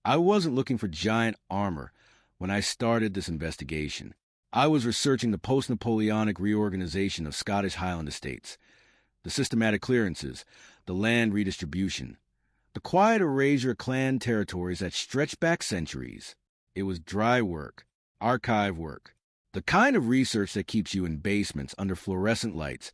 I wasn't looking for giant armor when I started this investigation. I was researching the post-Napoleonic reorganization of Scottish Highland estates, the systematic clearances, the land redistribution, the quiet erasure of clan territories that stretched back centuries. It was dry work, archive work, the kind of research that keeps you in basements under fluorescent lights,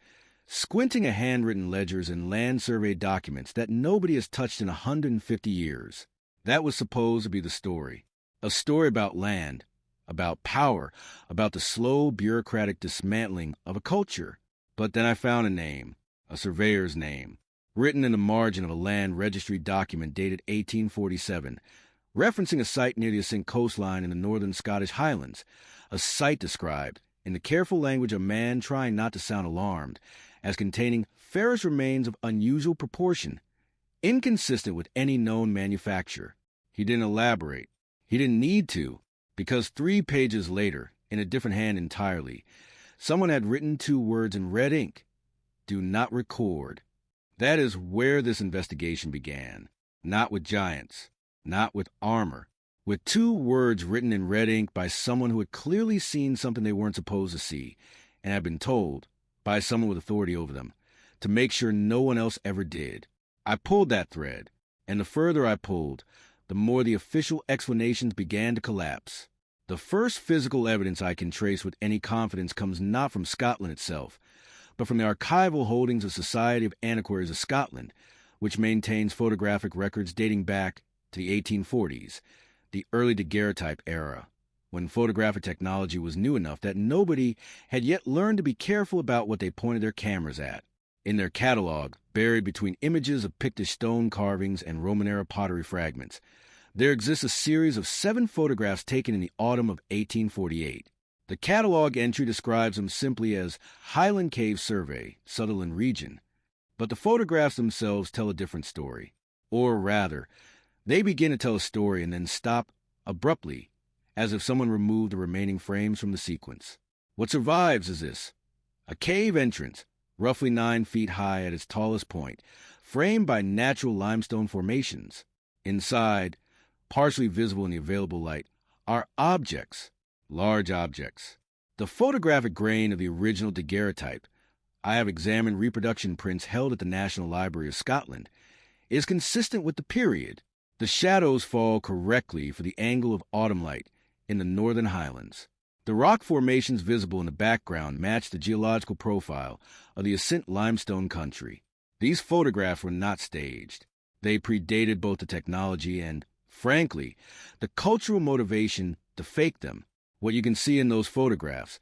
squinting at handwritten ledgers and land survey documents that nobody has touched in 150 years. That was supposed to be the story. A story about land, about power, about the slow bureaucratic dismantling of a culture. But then I found a name, a surveyor's name, written in the margin of a land registry document dated 1847, referencing a site near the Assynt coastline in the northern Scottish Highlands, a site described, in the careful language of a man trying not to sound alarmed, as containing ferrous remains of unusual proportion, inconsistent with any known manufacture. He didn't elaborate. He didn't need to, because 3 pages later, in a different hand entirely, someone had written 2 words in red ink: "Do not record." That is where this investigation began. Not with giants, not with armor, with 2 words written in red ink by someone who had clearly seen something they weren't supposed to see, and had been told, by someone with authority over them, to make sure no one else ever did. I pulled that thread, and the further I pulled, the more the official explanations began to collapse. The first physical evidence I can trace with any confidence comes not from Scotland itself, but from the archival holdings of Society of Antiquaries of Scotland, which maintains photographic records dating back to the 1840s, the early daguerreotype era, when photographic technology was new enough that nobody had yet learned to be careful about what they pointed their cameras at. In their catalog, buried between images of Pictish stone carvings and Roman-era pottery fragments, there exists a series of 7 photographs taken in the autumn of 1848. The catalog entry describes them simply as Highland Cave Survey, Sutherland Region, but the photographs themselves tell a different story. Or rather, they begin to tell a story and then stop abruptly, as if someone removed the remaining frames from the sequence. What survives is this: a cave entrance, roughly 9 feet high at its tallest point, framed by natural limestone formations. Inside, partially visible in the available light, are objects, large objects. The photographic grain of the original daguerreotype, I have examined reproduction prints held at the National Library of Scotland, is consistent with the period. The shadows fall correctly for the angle of autumn light in the northern highlands. The rock formations visible in the background match the geological profile of the Assynt limestone country. These photographs were not staged. They predated both the technology and, frankly, the cultural motivation to fake them. What you can see in those photographs,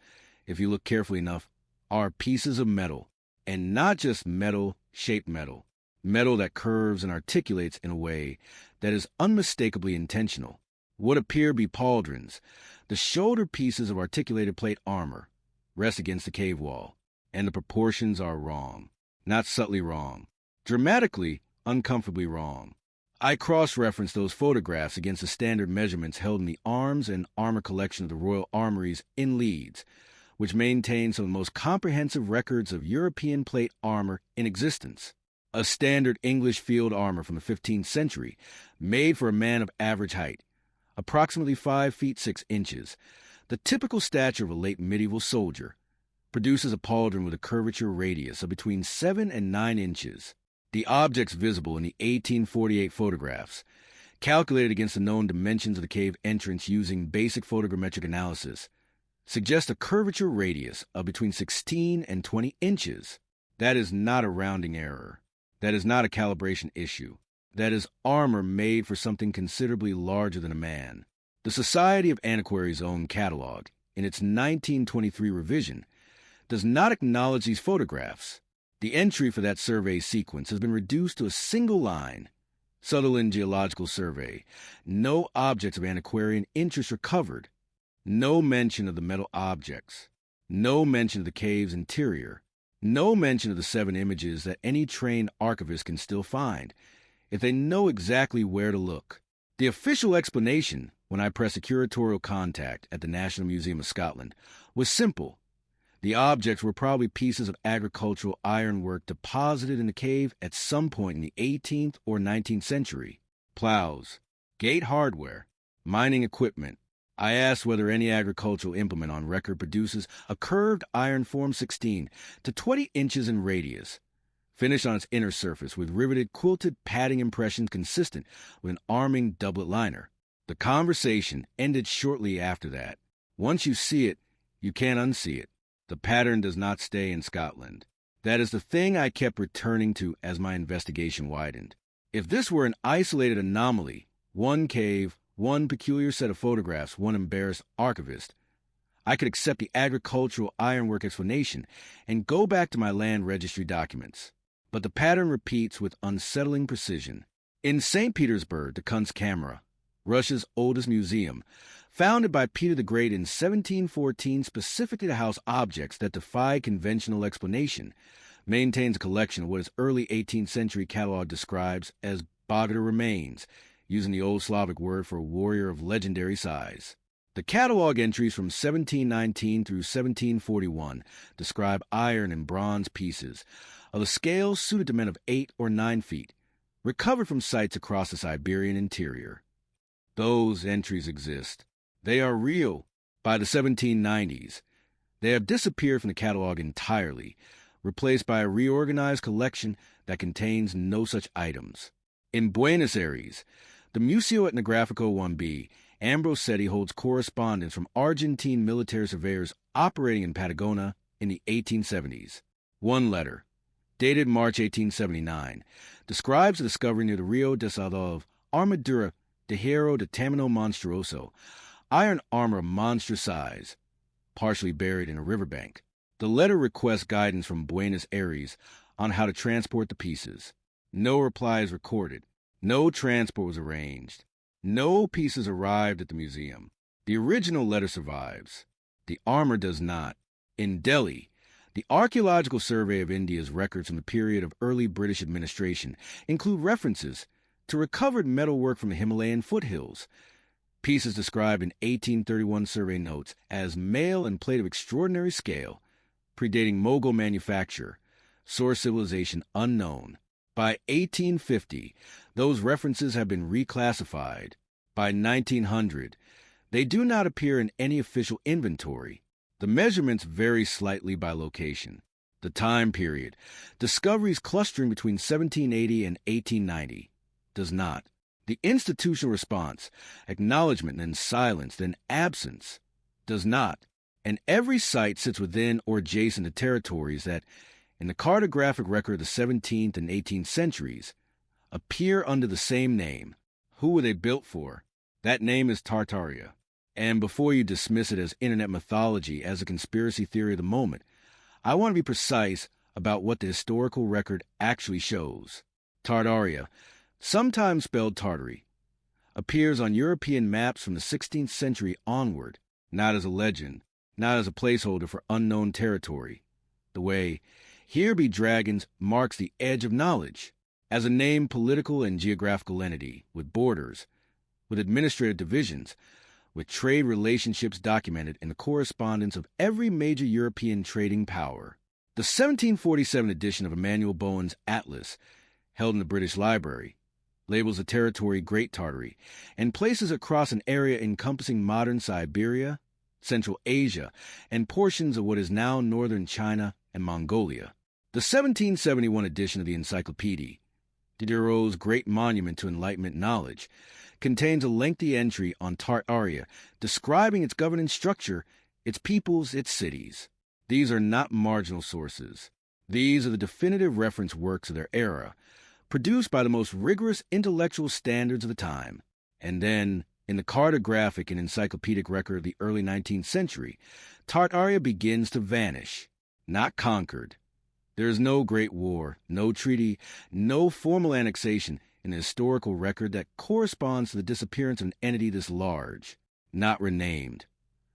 if you look carefully enough, are pieces of metal, and not just metal-shaped metal, metal that curves and articulates in a way that is unmistakably intentional. What appear to be pauldrons, the shoulder pieces of articulated plate armor, rest against the cave wall, and the proportions are wrong. Not subtly wrong, dramatically, uncomfortably wrong. I cross-referenced those photographs against the standard measurements held in the arms and armor collection of the Royal Armouries in Leeds, which maintains some of the most comprehensive records of European plate armor in existence. A standard English field armor from the 15th century, made for a man of average height, approximately 5 feet 6 inches, the typical stature of a late medieval soldier, produces a pauldron with a curvature radius of between 7 and 9 inches. The objects visible in the 1848 photographs, calculated against the known dimensions of the cave entrance using basic photogrammetric analysis, suggest a curvature radius of between 16 and 20 inches. That is not a rounding error. That is not a calibration issue. That is armor made for something considerably larger than a man. The Society of Antiquaries' own catalog, in its 1923 revision, does not acknowledge these photographs. The entry for that survey sequence has been reduced to a single line: Sutherland Geological Survey. No objects of antiquarian interest recovered. No mention of the metal objects. No mention of the cave's interior. No mention of the 7 images that any trained archivist can still find, if they know exactly where to look. The official explanation, when I pressed a curatorial contact at the National Museum of Scotland, was simple. The objects were probably pieces of agricultural ironwork deposited in the cave at some point in the 18th or 19th century. Plows, Gate hardware, mining equipment. I asked whether any agricultural implement on record produces a curved iron form 16 to 20 inches in radius, finished on its inner surface with riveted quilted padding impressions consistent with an arming doublet liner. The conversation ended shortly after that. Once you see it, you can't unsee it. The pattern does not stay in Scotland. That is the thing I kept returning to as my investigation widened. If this were an isolated anomaly, one cave, one peculiar set of photographs, one embarrassed archivist, I could accept the agricultural ironwork explanation and go back to my land registry documents. But the pattern repeats with unsettling precision. In St. Petersburg, the Kunstkamera, Russia's oldest museum, founded by Peter the Great in 1714 specifically to house objects that defy conventional explanation, maintains a collection of what its early 18th century catalog describes as bogatyr remains, using the Old Slavic word for a warrior of legendary size. The catalog entries from 1719 through 1741 describe iron and bronze pieces of a scale suited to men of 8 or 9 feet, recovered from sites across the Siberian interior. Those entries exist. They are real. By the 1790s, they have disappeared from the catalog entirely, replaced by a reorganized collection that contains no such items. In Buenos Aires, the Museo Etnografico 1B, Ambrosetti holds correspondence from Argentine military surveyors operating in Patagonia in the 1870s. One letter, dated March 1879, describes the discovery near the Rio de Salado of Armadura de Hierro de Tamino Monstruoso, iron armor of monstrous size, partially buried in a riverbank. The letter requests guidance from Buenos Aires on how to transport the pieces. No reply is recorded. No transport was arranged. No pieces arrived at the museum. The original letter survives. The armor does not. In Delhi, the Archaeological Survey of India's records from the period of early British administration include references to recovered metalwork from the Himalayan foothills, pieces described in 1831 survey notes as mail and plate of extraordinary scale, predating Mughal manufacture, source civilization unknown. By 1850, those references have been reclassified. By 1900, they do not appear in any official inventory. The measurements vary slightly by location. The time period, discoveries clustering between 1780 and 1890, does not. The institutional response, acknowledgement and silence, then absence, does not. And every site sits within or adjacent to territories that, in the cartographic record of the 17th and 18th centuries, appear under the same name. Who were they built for? That name is Tartaria. And before you dismiss it as internet mythology, as a conspiracy theory of the moment, I want to be precise about what the historical record actually shows. Tartaria, sometimes spelled Tartary, appears on European maps from the 16th century onward, not as a legend, not as a placeholder for unknown territory, the way "Here be dragons" marks the edge of knowledge, as a named political and geographical entity, with borders, with administrative divisions, with trade relationships documented in the correspondence of every major European trading power. The 1747 edition of Emanuel Bowen's Atlas, held in the British Library, labels the territory Great Tartary, and places across an area encompassing modern Siberia, Central Asia, and portions of what is now northern China and Mongolia. The 1771 edition of the Encyclopedia, Diderot's great monument to Enlightenment knowledge, contains a lengthy entry on Tartaria describing its governance structure, its peoples, its cities. These are not marginal sources. These are the definitive reference works of their era, produced by the most rigorous intellectual standards of the time. And then, in the cartographic and encyclopedic record of the early 19th century, Tartaria begins to vanish, not conquered. There is no great war, no treaty, no formal annexation in the historical record that corresponds to the disappearance of an entity this large, not renamed.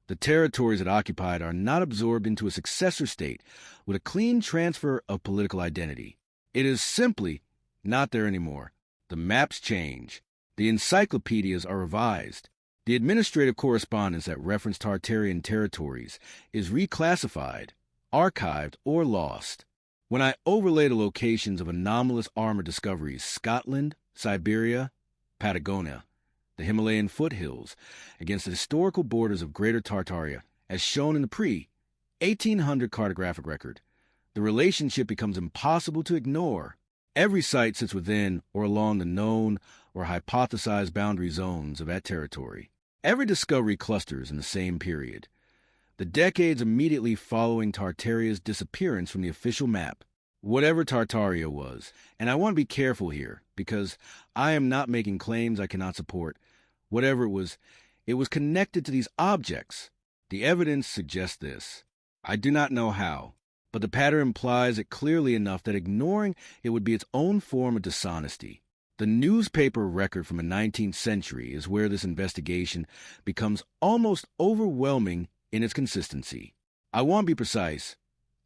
The territories it occupied are not absorbed into a successor state with a clean transfer of political identity. It is simply not there anymore. The maps change. The encyclopedias are revised. The administrative correspondence that referenced Tartarian territories is reclassified, archived, or lost. When I overlay the locations of anomalous armor discoveries, Scotland, Siberia, Patagonia, the Himalayan foothills, against the historical borders of Greater Tartaria, as shown in the pre-1800 cartographic record. The relationship becomes impossible to ignore. Every site sits within or along the known or hypothesized boundary zones of that territory. Every discovery clusters in the same period, the decades immediately following Tartaria's disappearance from the official map. Whatever Tartaria was, and I want to be careful here, because I am not making claims I cannot support. Whatever it was connected to these objects. The evidence suggests this. I do not know how, but the pattern implies it clearly enough that ignoring it would be its own form of dishonesty. The newspaper record from the 19th century is where this investigation becomes almost overwhelming in its consistency. I want to be precise.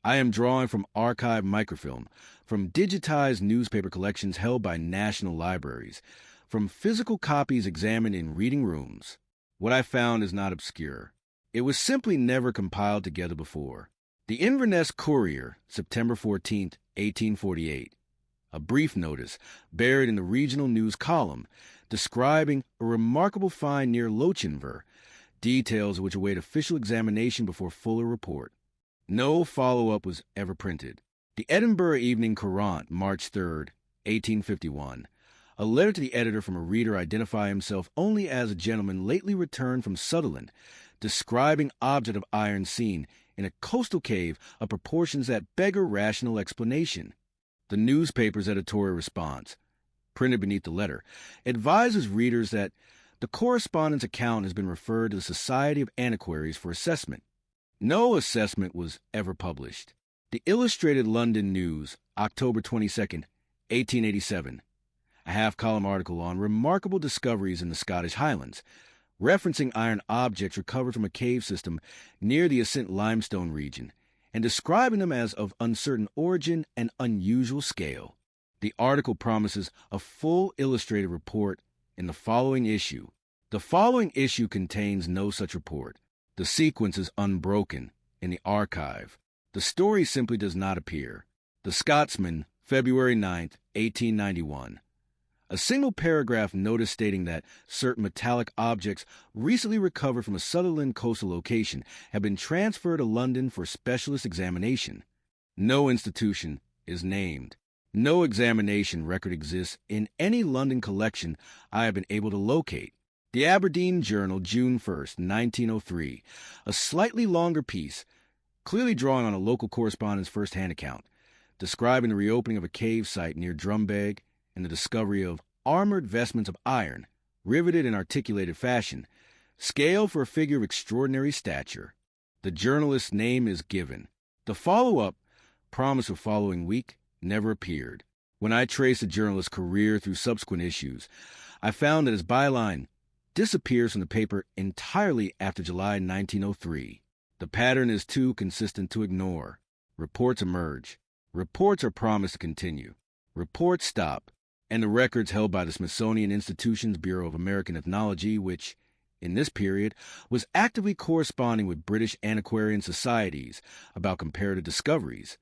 I am drawing from archived microfilm, from digitized newspaper collections held by national libraries, from physical copies examined in reading rooms. What I found is not obscure. It was simply never compiled together before. The Inverness Courier, September 14, 1848. A brief notice, buried in the regional news column, describing a remarkable find near Lochinver, details which await official examination before fuller report. No follow-up was ever printed. The Edinburgh Evening Courant, March 3, 1851. A letter to the editor from a reader identifying himself only as a gentleman lately returned from Sutherland, describing object of iron seen in a coastal cave of proportions that beggar rational explanation. The newspaper's editorial response, printed beneath the letter, advises readers that the correspondent's account has been referred to the Society of Antiquaries for assessment. No assessment was ever published. The Illustrated London News, October 22, 1887. A half-column article on remarkable discoveries in the Scottish Highlands, referencing iron objects recovered from a cave system near the Ascent Limestone region, and describing them as of uncertain origin and unusual scale. The article promises a full illustrated report in the following issue. The following issue contains no such report. The sequence is unbroken in the archive. The story simply does not appear. The Scotsman, February 9, 1891. A single paragraph notice stating that certain metallic objects recently recovered from a Sutherland coastal location have been transferred to London for specialist examination. No institution is named. No examination record exists in any London collection I have been able to locate. The Aberdeen Journal, June 1, 1903, a slightly longer piece, clearly drawn on a local correspondent's first-hand account, describing the reopening of a cave site near Drumbeg and the discovery of armored vestments of iron, riveted in articulated fashion, scale for a figure of extraordinary stature. The journalist's name is given. The follow-up, promised the following week, never appeared. When I traced the journalist's career through subsequent issues, I found that his byline disappears from the paper entirely after July 1903. The pattern is too consistent to ignore. Reports emerge. Reports are promised to continue. Reports stop. And the records held by the Smithsonian Institution's Bureau of American Ethnology, which, in this period, was actively corresponding with British antiquarian societies about comparative discoveries,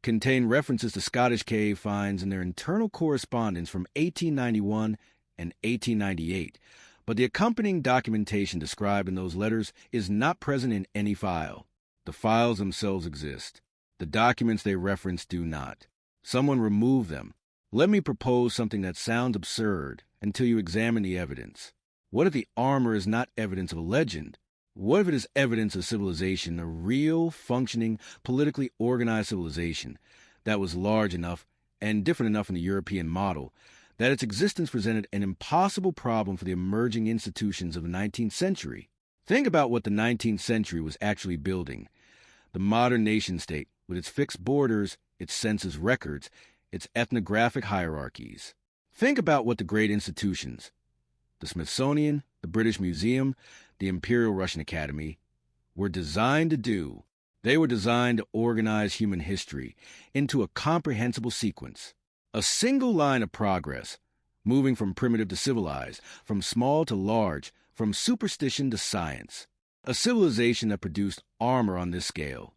contain references to Scottish cave finds in their internal correspondence from 1891 and 1898, but the accompanying documentation described in those letters is not present in any file. The files themselves exist. The documents they reference do not. Someone remove them. Let me propose something that sounds absurd until you examine the evidence. What if the armor is not evidence of a legend? What if it is evidence of civilization, a real, functioning, politically organized civilization that was large enough and different enough from the European model that its existence presented an impossible problem for the emerging institutions of the 19th century? Think about what the 19th century was actually building. The modern nation-state, with its fixed borders, its census records, its ethnographic hierarchies. Think about what the great institutions, the Smithsonian, the British Museum, the Imperial Russian Academy, were designed to do. They were designed to organize human history into a comprehensible sequence. A single line of progress, moving from primitive to civilized, from small to large, from superstition to science. A civilization that produced armor on this scale,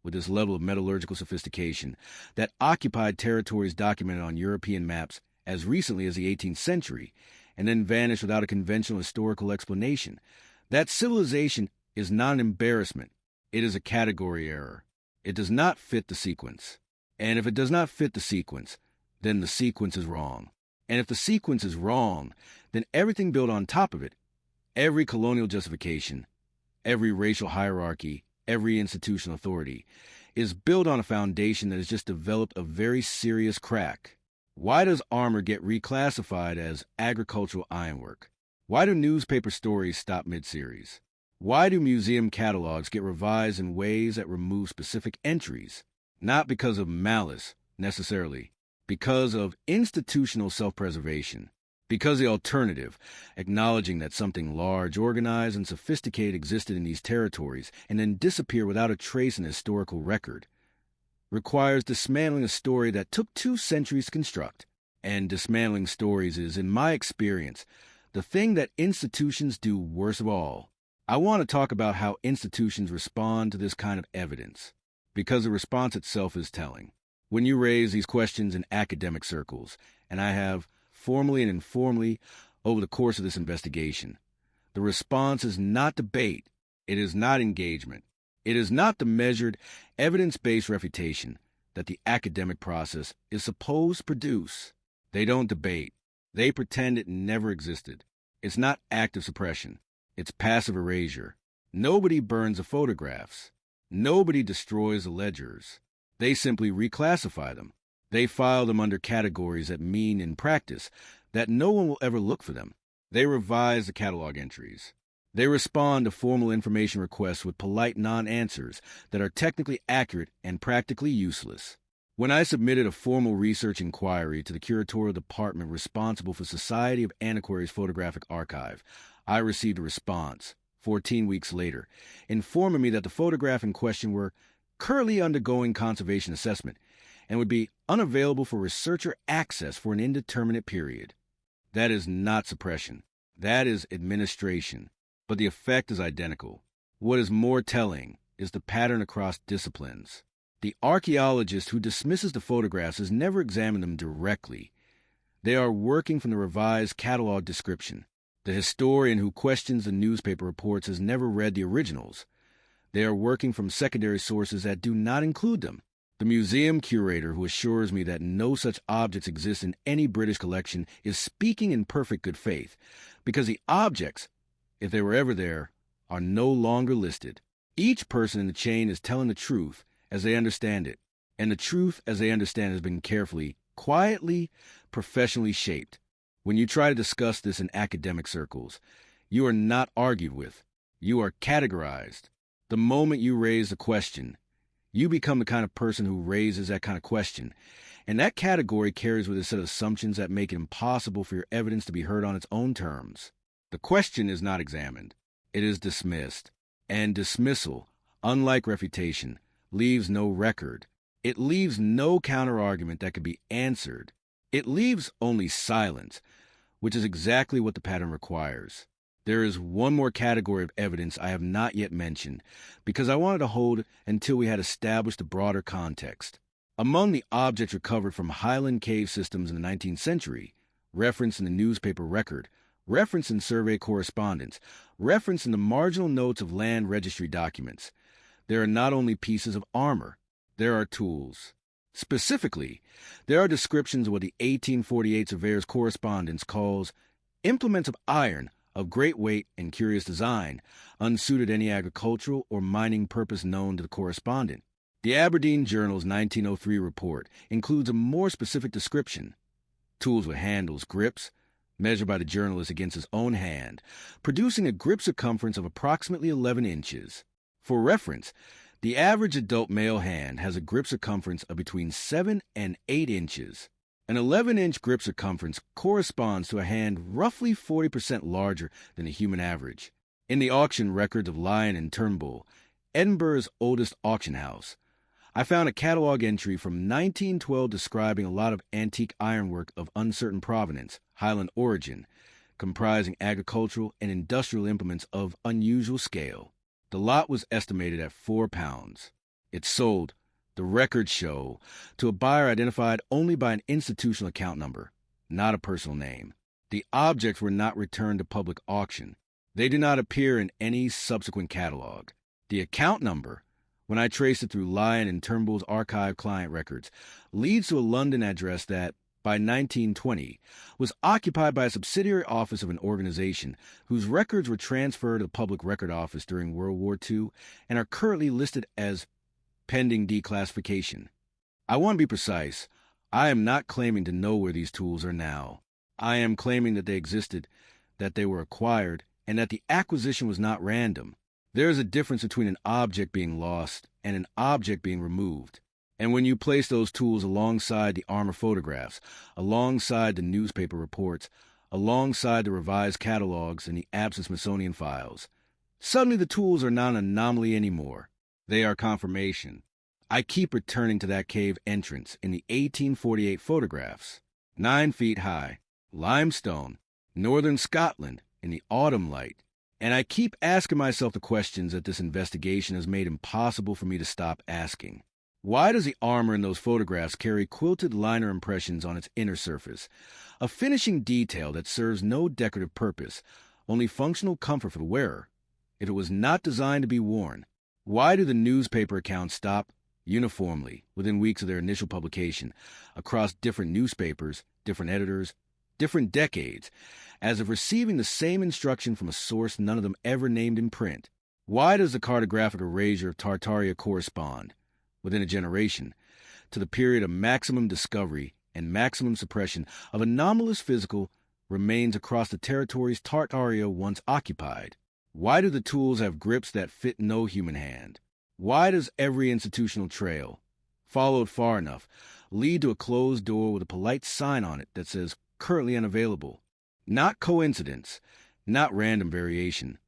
with this level of metallurgical sophistication, that occupied territories documented on European maps as recently as the 18th century, and then vanish without a conventional historical explanation. That civilization is not an embarrassment. It is a category error. It does not fit the sequence. And if it does not fit the sequence, then the sequence is wrong. And if the sequence is wrong, then everything built on top of it, every colonial justification, every racial hierarchy, every institutional authority, is built on a foundation that has just developed a very serious crack. Why does armor get reclassified as agricultural ironwork? Why do newspaper stories stop mid-series? Why do museum catalogs get revised in ways that remove specific entries? Not because of malice, necessarily. Because of institutional self-preservation. Because the alternative, acknowledging that something large, organized, and sophisticated existed in these territories and then disappear without a trace in the historical record, requires dismantling a story that took 2 centuries to construct. And dismantling stories is, in my experience, the thing that institutions do worst of all. I want to talk about how institutions respond to this kind of evidence, because the response itself is telling. When you raise these questions in academic circles, and I have formally and informally over the course of this investigation, the response is not debate, it is not engagement, it is not the measured, evidence-based refutation that the academic process is supposed to produce. They don't debate. They pretend it never existed. It's not active suppression. It's passive erasure. Nobody burns the photographs. Nobody destroys the ledgers. They simply reclassify them. They file them under categories that mean in practice that no one will ever look for them. They revise the catalog entries. They respond to formal information requests with polite non-answers that are technically accurate and practically useless. When I submitted a formal research inquiry to the curatorial department responsible for Society of Antiquaries' Photographic Archive, I received a response, 14 weeks later, informing me that the photographs in question were currently undergoing conservation assessment and would be unavailable for researcher access for an indeterminate period. That is not suppression. That is administration. But the effect is identical. What is more telling is the pattern across disciplines. The archaeologist who dismisses the photographs has never examined them directly. They are working from the revised catalog description. The historian who questions the newspaper reports has never read the originals. They are working from secondary sources that do not include them. The museum curator who assures me that no such objects exist in any British collection is speaking in perfect good faith, because the objects, if they were ever there, are no longer listed. Each person in the chain is telling the truth as they understand it, and the truth as they understand it has been carefully, quietly, professionally shaped. When you try to discuss this in academic circles, you are not argued with. You are categorized. The moment you raise a question, you become the kind of person who raises that kind of question, and that category carries with it a set of assumptions that make it impossible for your evidence to be heard on its own terms. The question is not examined. It is dismissed. And dismissal, unlike refutation, leaves no record. It leaves no counter-argument that could be answered. It leaves only silence, which is exactly what the pattern requires. There is one more category of evidence I have not yet mentioned, because I wanted to hold until we had established a broader context. Among the objects recovered from Highland cave systems in the 19th century, referenced in the newspaper record, referenced in survey correspondence, referenced in the marginal notes of land registry documents, there are not only pieces of armor, there are tools. Specifically, there are descriptions of what the 1848 surveyor's correspondence calls implements of iron of great weight and curious design, unsuited any agricultural or mining purpose known to the correspondent. The Aberdeen Journal's 1903 report includes a more specific description. Tools with handles, grips, measured by the journalist against his own hand, producing a grip circumference of approximately 11 inches. For reference, the average adult male hand has a grip circumference of between 7 and 8 inches. An 11-inch grip circumference corresponds to a hand roughly 40% larger than the human average. In the auction records of Lyon and Turnbull, Edinburgh's oldest auction house, I found a catalog entry from 1912 describing a lot of antique ironwork of uncertain provenance, Highland origin, comprising agricultural and industrial implements of unusual scale. The lot was estimated at £4. It sold, the records show, to a buyer identified only by an institutional account number, not a personal name. The objects were not returned to public auction. They do not appear in any subsequent catalog. The account number, when I traced it through Lyon and Turnbull's archive client records, leads to a London address that, by 1920, was occupied by a subsidiary office of an organization whose records were transferred to the Public Record Office during World War II and are currently listed as pending declassification. I want to be precise. I am not claiming to know where these tools are now. I am claiming that they existed, that they were acquired, and that the acquisition was not random. There is a difference between an object being lost and an object being removed. And when you place those tools alongside the armor photographs, alongside the newspaper reports, alongside the revised catalogs and the absent Smithsonian files, suddenly the tools are not an anomaly anymore. They are confirmation. I keep returning to that cave entrance in the 1848 photographs. 9 feet high, limestone, northern Scotland, in the autumn light. And I keep asking myself the questions that this investigation has made impossible for me to stop asking. Why does the armor in those photographs carry quilted liner impressions on its inner surface, a finishing detail that serves no decorative purpose, only functional comfort for the wearer? If it was not designed to be worn, why do the newspaper accounts stop uniformly within weeks of their initial publication across different newspapers, different editors, different decades, as if receiving the same instruction from a source none of them ever named in print? Why does the cartographic erasure of Tartaria correspond, within a generation, to the period of maximum discovery and maximum suppression of anomalous physical remains across the territories Tartaria once occupied? Why do the tools have grips that fit no human hand? Why does every institutional trail, followed far enough, lead to a closed door with a polite sign on it that says currently unavailable? Not coincidence, not random variation,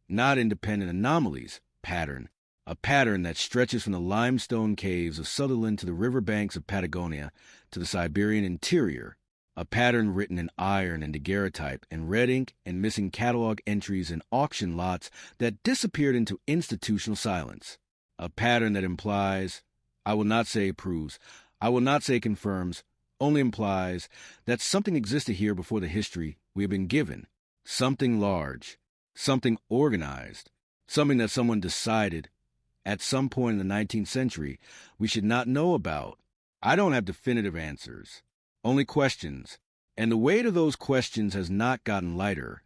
not independent anomalies, pattern. A pattern that stretches from the limestone caves of Sutherland to the river banks of Patagonia to the Siberian interior. A pattern written in iron and daguerreotype and red ink and missing catalog entries and auction lots that disappeared into institutional silence. A pattern that implies, I will not say proves, I will not say confirms, only implies that something existed here before the history we have been given. Something large, something organized, something that someone decided at some point in the 19th century we should not know about. I don't have definitive answers, only questions, and the weight of those questions has not gotten lighter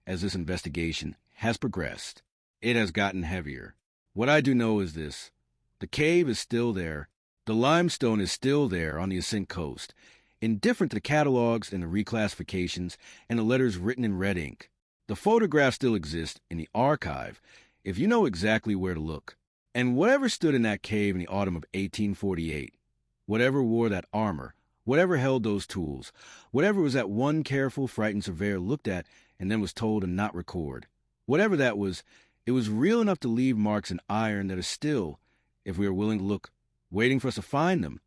as this investigation has progressed. It has gotten heavier. What I do know is this: the cave is still there, the limestone is still there on the Ascent Coast, indifferent to the catalogs and the reclassifications and the letters written in red ink. The photographs still exist in the archive if you know exactly where to look. And whatever stood in that cave in the autumn of 1848, whatever wore that armor, whatever held those tools, whatever was that one careful, frightened surveyor looked at and then was told to not record, whatever that was, it was real enough to leave marks in iron that are still, if we are willing to look, waiting for us to find them,